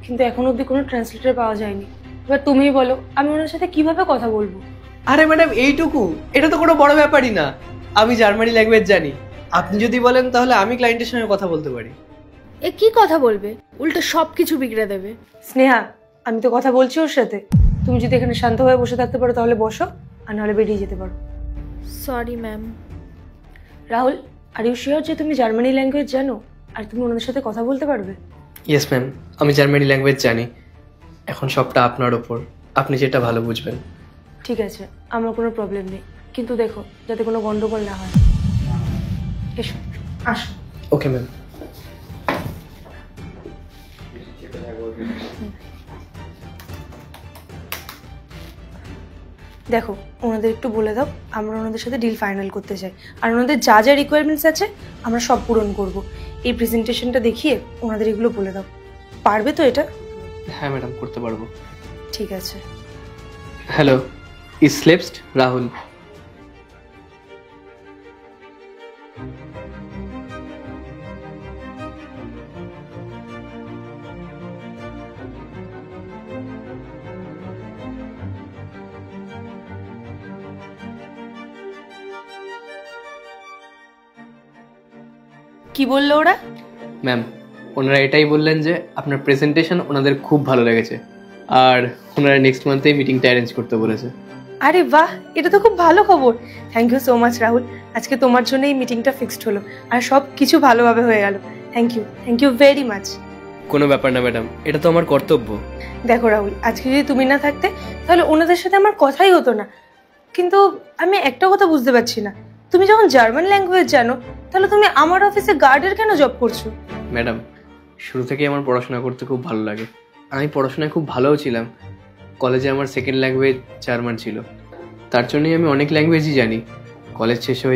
কিন্তু এখন অবধি কোনো ট্রান্সলেটর পাওয়া যায়নি। এবার তুমিই বলো আমি ওনার সাথে কিভাবে কথা বলবো? আরে ম্যাডাম এইটুকু, এটা তো কোনো বড় ব্যাপারই না। আমি জার্মানি ল্যাঙ্গুয়েজ জানি, আপনি যদি বলেন তাহলে আমি ক্লায়েন্টের সঙ্গে কথা বলতে পারি। এ কি কথা বলবে, উল্টো সব কিছু বিগড়ে দেবে। স্নেহা, আমি তো কথা বলছি ওর সাথে। তুমি যদি এখানে শান্তভাবে বসে থাকতে পারো তাহলে বসো, আর নাহলে বেরিয়ে যেতে পারো। Sorry ma'am. Rahul, are you sure যে তুমি জার্মানি ল্যাঙ্গুয়েজ জানো আর তুমি ওনাদের সাথে কথা বলতে পারবে? ইয়েস ম্যাম, আমি জার্মানি ল্যাঙ্গুয়েজ জানি। এখন সবটা আপনার ওপর, আপনি যেটা ভালো বুঝবেন। ঠিক আছে, আমার কোনো প্রবলেম নেই, কিন্তু দেখো যাতে কোনো গন্ডগোল না হয়। এসো, আসো। Okay ma'am. দেখো ওনাদের একটু বলে দাও আমরা ওনাদের সাথে ডিল ফাইনাল করতে চাই, আর ওনাদের যা যা রিকোয়ারমেন্টস আছে আমরা সব পূরণ করব। এই প্রেজেন্টেশনটা দেখিয়ে ওনাদের এগুলো বলে দাও। পারবে তো এটা? হ্যাঁ ম্যাডাম, করতে পারবো। ঠিক আছে। হ্যালো, ইজ স্লেপস্ট রাহুল। কি বললো ওরা? ম্যাম, ওনারা এটাই বললেন যে আপনার প্রেজেন্টেশন ওনাদের খুব ভালো লেগেছে, আর ওনারা নেক্সট মান্থেই মিটিংটা অ্যারেঞ্জ করতে বলেছে। আরে বাহ, এটা তো খুব ভালো খবর। Thank you so much Rahul, আজকে তোমার জন্য এই মিটিংটা ফিক্সড হলো আর সব কিছু ভালোভাবে হয়ে গেল। Thank you very much. কোনো ব্যাপার না ম্যাডাম, এটা তো আমার কর্তব্য। দেখো রাহুল, আজকে যদি তুমি না থাকতে তাহলে ওনাদের সাথে আমার কথাই হতো না। কিন্তু আমি একটা কথা বুঝতে পারছি না, তুমি যখন জার্মান ল্যাঙ্গুয়েজ জানো তাহলে তুমি আমার অফিসে গার্ডের কেন জব করছো? ম্যাডাম, শুরু থেকেই আমার পড়াশোনা করতে খুব ভালো লাগে। আমি পড়াশোনায় খুব ভালোও ছিলাম। কলেজে আমার সেকেন্ড ল্যাঙ্গুয়েজ জার্মান ছিল, তার জন্যই আমি অনেক ল্যাঙ্গুয়েজই জানি। কলেজ শেষ হয়ে